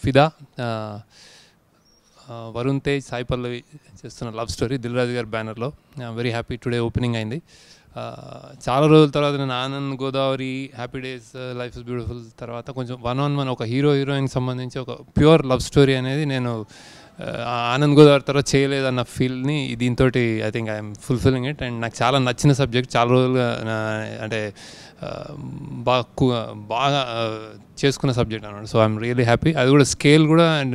ఫిదా, వరుణ్ తేజ్, సాయి పల్లవి చేస్తున్న love story Dil Raju గారి బ్యానర్లో. వెరీ హ్యాపీ, టుడే ఓపెనింగ్ అయింది. చాలా రోజుల తర్వాత నేను Anand, Godavari, happy days, life is beautiful తర్వాత కొంచెం వన్ ఒక హీరోయిన్కి సంబంధించి ఒక ప్యూర్ లవ్ స్టోరీ అనేది నేను ఆనంద్, గోదావరి తర్వాత చేయలేదన్న ఫీల్ని దీంతో I think I'm fulfilling it. And నాకు చాలా నచ్చిన సబ్జెక్ట్, చాలా రోజులుగా అంటే బాగా చేసుకున్న సబ్జెక్ట్ అన్నమాట. So I'm really happy. అది కూడా స్కేల్ కూడా అండ్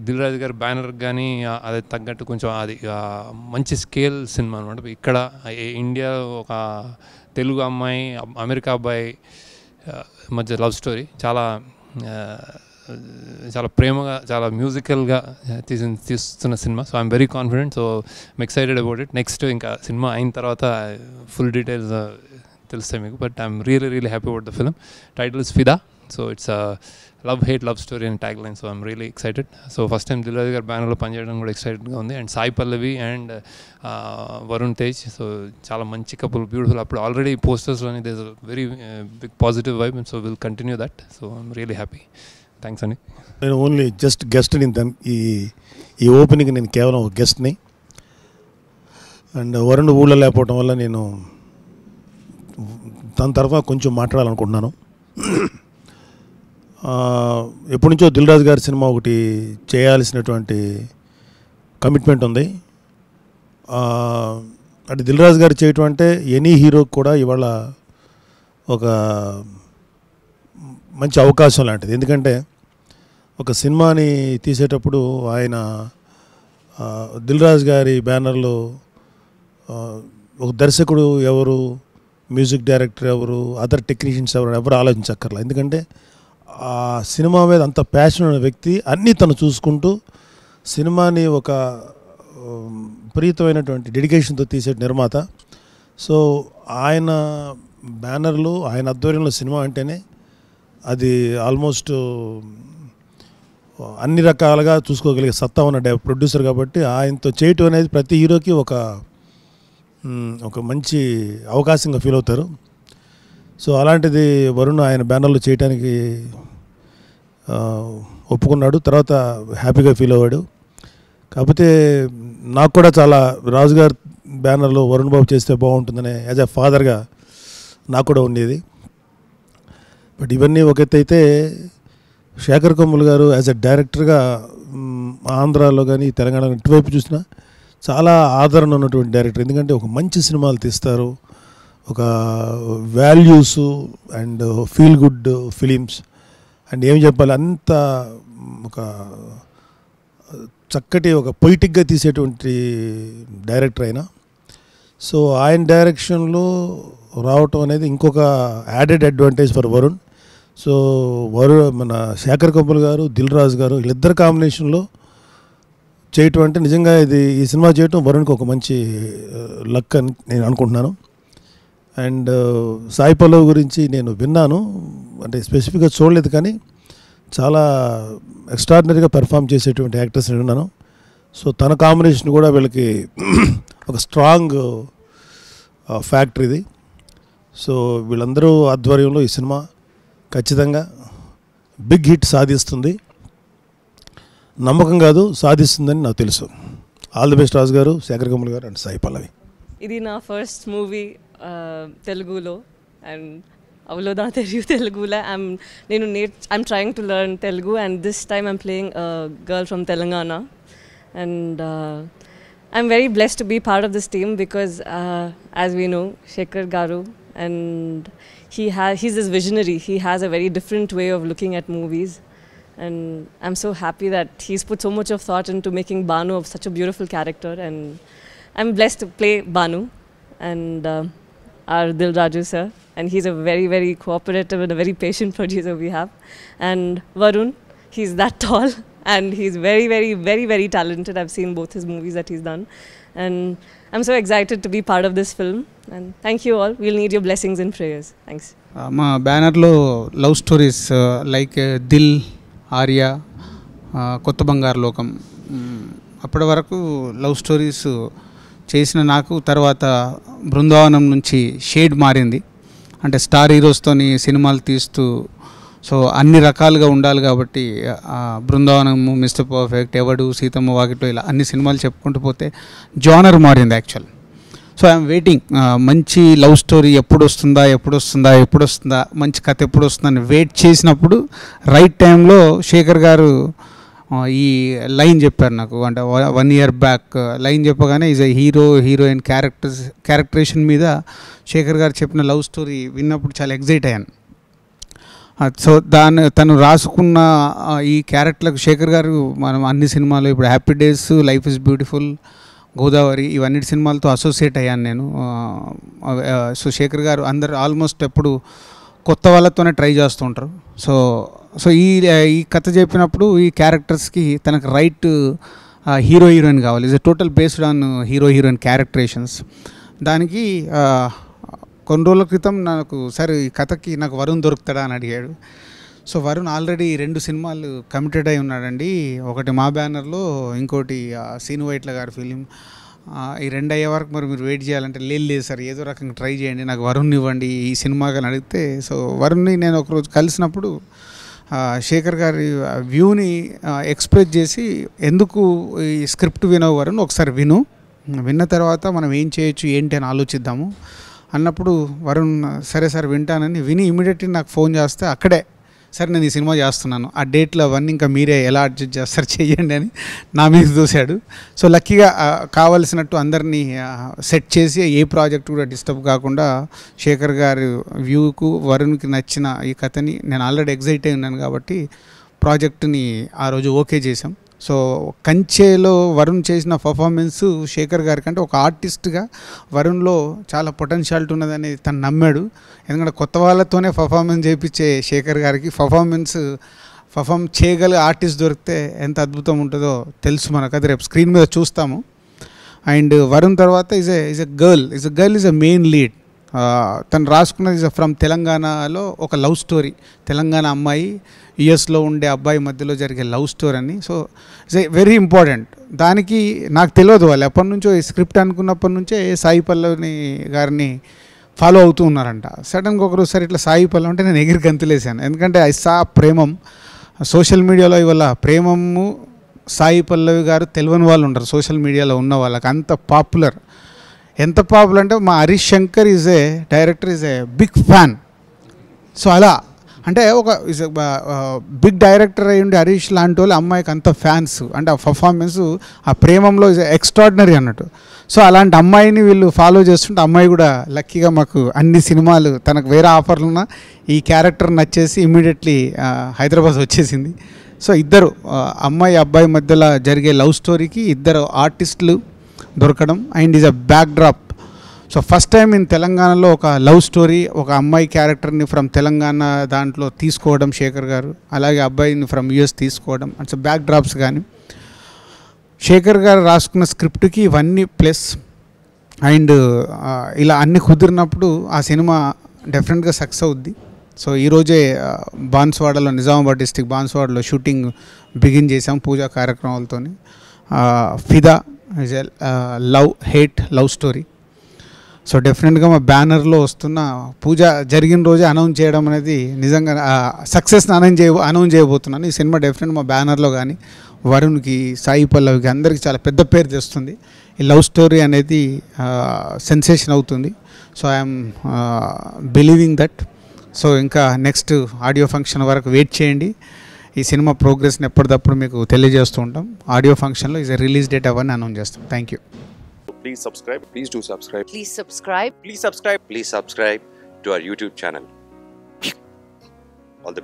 దిల్ రాజు గారి బ్యానర్ కానీ అది తగ్గట్టు కొంచెం అది మంచి స్కేల్ సినిమా అనమాట. ఇక్కడ ఇండియాలో ఒక తెలుగు అమ్మాయి, అమెరికా అబ్బాయి మధ్య లవ్ స్టోరీ చాలా ప్రేమగా, చాలా మ్యూజికల్గా తీస్తున్న సినిమా. So I'm very confident. So I'm excited about it. Next ఇంకా సినిమా అయిన తర్వాత ఫుల్ డీటెయిల్స్ తెలుస్తాయి మీకు. But I'm really happy about the film. Title is Fidaa. So it's love story and tag line. So I'm really excited. So first time Dil Raju గారి బ్యానర్లో పనిచేయడం కూడా ఎక్సైటెడ్గా ఉంది. And Sai Pallavi and Varun Tej, so చాలా మంచి కపుల్, బ్యూటిఫుల్. అప్పుడు ఆల్రెడీ పోస్టర్స్లోని there is very big positive vibe. So will continue that. So I'm really happy. Thanks అండి. నేను ఓన్లీ జస్ట్ గెస్ట్ని, ఈ ఓపెనింగ్ నేను కేవలం ఒక గెస్ట్ని. అండ్ వరుణ్ ఊళ్ళో లేకపోవడం వల్ల నేను తన తరఫున కొంచెం మాట్లాడాలనుకుంటున్నాను. ఎప్పటి నుంచో దిల్ రాజు గారి సినిమా ఒకటి చేయాల్సినటువంటి కమిట్మెంట్ ఉంది. అంటే దిల్ రాజు గారు చేయటం అంటే ఎనీ హీరోకి కూడా ఇవాళ ఒక మంచి అవకాశం లాంటిది. ఎందుకంటే ఒక సినిమాని తీసేటప్పుడు ఆయన దిల్ రాజు గారి బ్యానర్లో ఒక దర్శకుడు ఎవరు, మ్యూజిక్ డైరెక్టర్ ఎవరు, అదర్ టెక్నీషియన్స్ ఎవరు ఆలోచించక్కర్లా. ఎందుకంటే ఆ సినిమా మీద అంత ప్యాషన్ ఉన్న వ్యక్తి అన్నీ తను చూసుకుంటూ సినిమాని ఒక విపరీతమైనటువంటి డెడికేషన్తో తీసే నిర్మాత. సో ఆయన బ్యానర్లు, ఆయన ఆధ్వర్యంలో సినిమా అంటేనే అది ఆల్మోస్ట్ అన్ని రకాలుగా చూసుకోగలిగే సత్తా ఉన్న ప్రొడ్యూసర్ కాబట్టి ఆయనతో చేయటం అనేది ప్రతి హీరోకి ఒక మంచి అవకాశంగా ఫీల్ అవుతారు. సో అలాంటిది వరుణ్ ఆయన బ్యానర్లో చేయడానికి ఒప్పుకున్నాడు. తర్వాత హ్యాపీగా ఫీల్ అవ్వాడు. కాకపోతే నాకు కూడా చాలా రాజుగారి బ్యానర్లో వరుణ్ బాబు చేస్తే బాగుంటుందనే యాజ్ ఎ ఫాదర్గా నాకు కూడా ఉండేది. బట్ ఇవన్నీ ఒక ఎత్తు అయితే, శేఖర్ కమ్ముల్ గారు యాజ్ ఎ డైరెక్టర్గా ఆంధ్రాలో కానీ తెలంగాణలో ఇటువైపు చూసినా చాలా ఆదరణ ఉన్నటువంటి డైరెక్టర్. ఎందుకంటే ఒక మంచి సినిమాలు తీస్తారు, ఒక values and feel good films and ఏం చెప్పాలి, అంత ఒక చక్కటి ఒక పొయిటిక్గా తీసేటువంటి డైరెక్టర్ అయినా. సో ఆయన డైరెక్షన్లో రావటం అనేది ఇంకొక added advantage for Varun. So మన శేఖర్ కమ్ముల్ గారు, దిల్ రాజు గారు వీళ్ళిద్దరు కాంబినేషన్లో చేయటం అంటే నిజంగా ఈ సినిమా చేయటం వరుణ్కి ఒక మంచి లక్ అని నేను అనుకుంటున్నాను. అండ్ సాయి పల్లవి గురించి నేను విన్నాను, అంటే స్పెసిఫిక్గా చూడలేదు, కానీ చాలా ఎక్స్ట్రాడినరీగా పెర్ఫామ్ చేసేటువంటి యాక్టర్స్ నేను విన్నాను. సో తన కాంబినేషన్ కూడా వీళ్ళకి ఒక స్ట్రాంగ్ ఫ్యాక్టర్ ఇది. సో వీళ్ళందరూ ఆధ్వర్యంలో ఈ సినిమా ఖచ్చితంగా బిగ్ హిట్ సాధిస్తుంది. నమ్మకం కాదు, సాధిస్తుందని నాకు తెలుసు. ఆల్ ది బెస్ట్ రాజు గారు, శేఖర్ కమ్ముల్ గారు అండ్ సాయి పల్లవి. ఇది నా ఫస్ట్ మూవీ తెలుగులో, అండ్ అవలోదా తెలుగు తెలుగులో I'm trying to learn Telugu, and this time I'm playing a girl from Telangana, and I'm very blessed to be part of this team because as we know, Shekhar Garu, and he's this visionary. He has a very different way of looking at movies, and I'm so happy that he's put so much of thought into making Banu of such a beautiful character, and I'm blessed to play Banu and our Dil Raju sir, and he's a very, very cooperative and a very patient producer we have. And Varun, he's that tall and he's very, very, very, very talented. I've seen both his movies that he's done, and I'm so excited to be part of this film, and thank you all. We'll need your blessings and prayers. Thanks. మా బ్యానర్లో love stories like they'll, Arya, కొత్త బంగారు లోకం, అప్పటి వరకు love stories చేసిన నాకు తర్వాత బృందావనం నుంచి షేడ్ మారింది. అంటే స్టార్ హీరోస్తోని సినిమాలు తీస్తూ సో అన్ని రకాలుగా ఉండాలి కాబట్టి బృందావనము, మిస్టర్ పర్ఫెక్ట్, ఎవడు, సీతమ్మ వాకిట్లో ఇలా అన్ని సినిమాలు చెప్పుకుంటూ పోతే జానర్ మారింది యాక్చువల్. సో ఐఎమ్ వెయిటింగ్, మంచి లవ్ స్టోరీ ఎప్పుడు వస్తుందా, మంచి కథ ఎప్పుడు వస్తుందని వెయిట్ చేసినప్పుడు రైట్ టైంలో శేఖర్ గారు ఈ లైన్ చెప్పారు నాకు. అంటే 1 year బ్యాక్ లైన్ చెప్పగానే ఈజ్ ఎ హీరోయిన్ క్యారెక్టరేషన్ మీద శేఖర్ గారు చెప్పిన లవ్ స్టోరీ విన్నప్పుడు చాలా ఎగ్జైట్ అయ్యాను. సో తను రాసుకున్న ఈ క్యారెక్టర్లకు శేఖర్ గారు మనం అన్ని సినిమాలు ఇప్పుడు happy days, life is beautiful, Godavari ఇవన్నీ సినిమాలతో అసోసియేట్ అయ్యాను నేను. సో శేఖర్ గారు అందరు ఆల్మోస్ట్ ఎప్పుడు కొత్త వాళ్ళతోనే ట్రై చేస్తూ ఉంటారు. సో ఈ కథ చెప్పినప్పుడు ఈ క్యారెక్టర్స్కి తనకు రైట్ హీరోయిన్ కావాలి. Is total based on heroine characterisations. దానికి కొన్ని రోజుల క్రితం నాకు సరే ఈ కథకి నాకు వరుణ్ దొరుకుతాడా అని అడిగాడు. సో వరుణ్ ఆల్రెడీ 2 సినిమాలు కమిటెడ్ అయి ఉన్నాడండి. ఒకటి మా బ్యానర్లో, ఇంకోటి సీను వైట్ల గారి ఫిలిం. ఈ 2 అయ్యే వరకు మరి మీరు వెయిట్ చేయాలంటే లేదు సార్, ఏదో రకంగా ట్రై చేయండి, నాకు వరుణ్ ఇవ్వండి ఈ సినిమాకి అని అడిగితే, సో వరుణ్ని నేను ఒకరోజు కలిసినప్పుడు శేఖర్ గారి వ్యూని ఎక్స్ప్రెస్ చేసి, ఎందుకు ఈ స్క్రిప్ట్ వినవు వరుణ్, ఒకసారి విన్న తర్వాత మనం ఏం చేయొచ్చు ఏంటి అని ఆలోచిద్దాము అన్నప్పుడు వరుణ్ సరే సార్ వింటానని విని ఇమీడియట్లీ నాకు ఫోన్ చేస్తే అక్కడే సరే నేను ఈ సినిమా చేస్తున్నాను, ఆ డేట్లో అవన్నీ ఇంకా మీరే ఎలా అడ్జస్ట్ చేస్తారు చెయ్యండి అని నా మీద చూశాడు. సో లక్కీగా కావలసినట్టు అందరినీ సెట్ చేసి ఏ ప్రాజెక్ట్ కూడా డిస్టర్బ్ కాకుండా శేఖర్ గారి వ్యూకు వరుణ్కి నచ్చిన ఈ కథని నేను ఆల్రెడీ ఎగ్జైట్ అయి ఉన్నాను కాబట్టి ప్రాజెక్ట్ని ఆ రోజు ఓకే చేసాం. సో కంచేలో వరుణ్ చేసిన పర్ఫార్మెన్స్ శేఖర్ గారి కంటే ఒక ఆర్టిస్ట్గా వరుణ్లో చాలా పొటెన్షియాలిటీ ఉన్నదని తను నమ్మాడు. ఎందుకంటే కొత్త వాళ్ళతోనే పర్ఫార్మెన్స్ చేయించే శేఖర్ గారికి పర్ఫామ్ చేయగల ఆర్టిస్ట్ దొరికితే ఎంత అద్భుతం ఉంటుందో తెలుసు మనకు, అది రేపు స్క్రీన్ మీద చూస్తాము. అండ్ వరుణ్ తర్వాత is a girl is a main lead. తను రాసుకున్నది ఫ్రమ్ తెలంగాణలో ఒక లవ్ స్టోరీ, తెలంగాణ అమ్మాయి యుఎస్లో ఉండే అబ్బాయి మధ్యలో జరిగే లవ్ స్టోరీ అని. So it's very important. దానికి నాకు తెలియదు, వాళ్ళు ఎప్పటి నుంచో ఈ స్క్రిప్ట్ అనుకున్నప్పటి నుంచే సాయి పల్లవి గారిని ఫాలో అవుతూ ఉన్నారంట. సడన్గా ఒకరోజు సరే ఇట్లా సాయి పల్లవి అంటే నేను ఎగిరి గంతులేసాను. ఎందుకంటే ఐ సా ప్రేమం సోషల్ మీడియాలో, ఇవాళ ప్రేమము సాయి పల్లవి గారు తెలియని వాళ్ళు ఉంటారు సోషల్ మీడియాలో ఉన్న వాళ్ళకి, అంత పాపులర్. ఎంత పాపులర్ అంటే మా Harish Shankar director is a big fan. So అలా అంటే ఒక బిగ్ డైరెక్టర్ అయ్యి ఉండి హరీష్ లాంటి వాళ్ళు అమ్మాయికి అంత ఫ్యాన్స్, అంటే ఆ పర్ఫార్మెన్స్ ఆ ప్రేమంలో ఈజ్ ఎక్స్ట్రాడినరీ అన్నట్టు. సో అలాంటి అమ్మాయిని వీళ్ళు ఫాలో చేస్తుంటే అమ్మాయి కూడా లక్కీగా మాకు అన్ని సినిమాలు, తనకు వేరే ఆఫర్లు ఉన్నా ఈ క్యారెక్టర్ నచ్చేసి ఇమ్మీడియట్లీ హైదరాబాద్ వచ్చేసింది. సో ఇద్దరు అమ్మాయి అబ్బాయి మధ్యలో జరిగే లవ్ స్టోరీకి ఇద్దరు ఆర్టిస్టులు దొరకడం and is a back drop. So first time in తెలంగాణలో ఒక లవ్ స్టోరీ, ఒక అమ్మాయి క్యారెక్టర్ని ఫ్రమ్ తెలంగాణ దాంట్లో తీసుకోవడం శేఖర్ గారు, అలాగే అబ్బాయిని ఫ్రమ్ యుఎస్ తీసుకోవడం, అట్స్ బ్యాక్ డ్రాప్స్. కానీ శేఖర్ గారు రాసుకున్న స్క్రిప్ట్కి ఇవన్నీ ప్లస్ అండ్ ఇలా అన్నీ కుదిరినప్పుడు ఆ సినిమా డెఫినెట్గా సక్సెస్ అవుద్ది. సో ఈరోజే బాన్స్వాడలో, నిజామాబాద్ డిస్టిక్ బాన్స్వాడలో షూటింగ్ బిగిన్ చేసాం పూజా కార్యక్రమాలతో. ఫిదా is a love story. So డెఫినెట్గా మా బ్యానర్లో వస్తున్న పూజ జరిగిన రోజే అనౌన్స్ చేయడం అనేది నిజంగా సక్సెస్ని అనౌన్స్ చేయబోతున్నాను. ఈ సినిమా డెఫినెట్ మా బ్యానర్లో కానీ వరుణ్కి, సాయి పల్లవికి అందరికీ చాలా పెద్ద పేరు తెస్తుంది. ఈ లవ్ స్టోరీ అనేది సెన్సేషన్ అవుతుంది. So I'm believing that. So ఇంకా నెక్స్ట్ ఆడియో ఫంక్షన్ వరకు వెయిట్ చేయండి. ఈ సినిమా ప్రోగ్రెస్ని ఎప్పటికప్పుడు మీకు తెలియజేస్తూ ఉంటాం. ఆడియో ఫంక్షన్లో ఈజ్ రిలీజ్ డేట్ అవన్నీ అనౌన్స్ చేస్తాం. Thank you. Please subscribe. Please do subscribe. Please subscribe. Please subscribe. Please subscribe to our YouTube channel.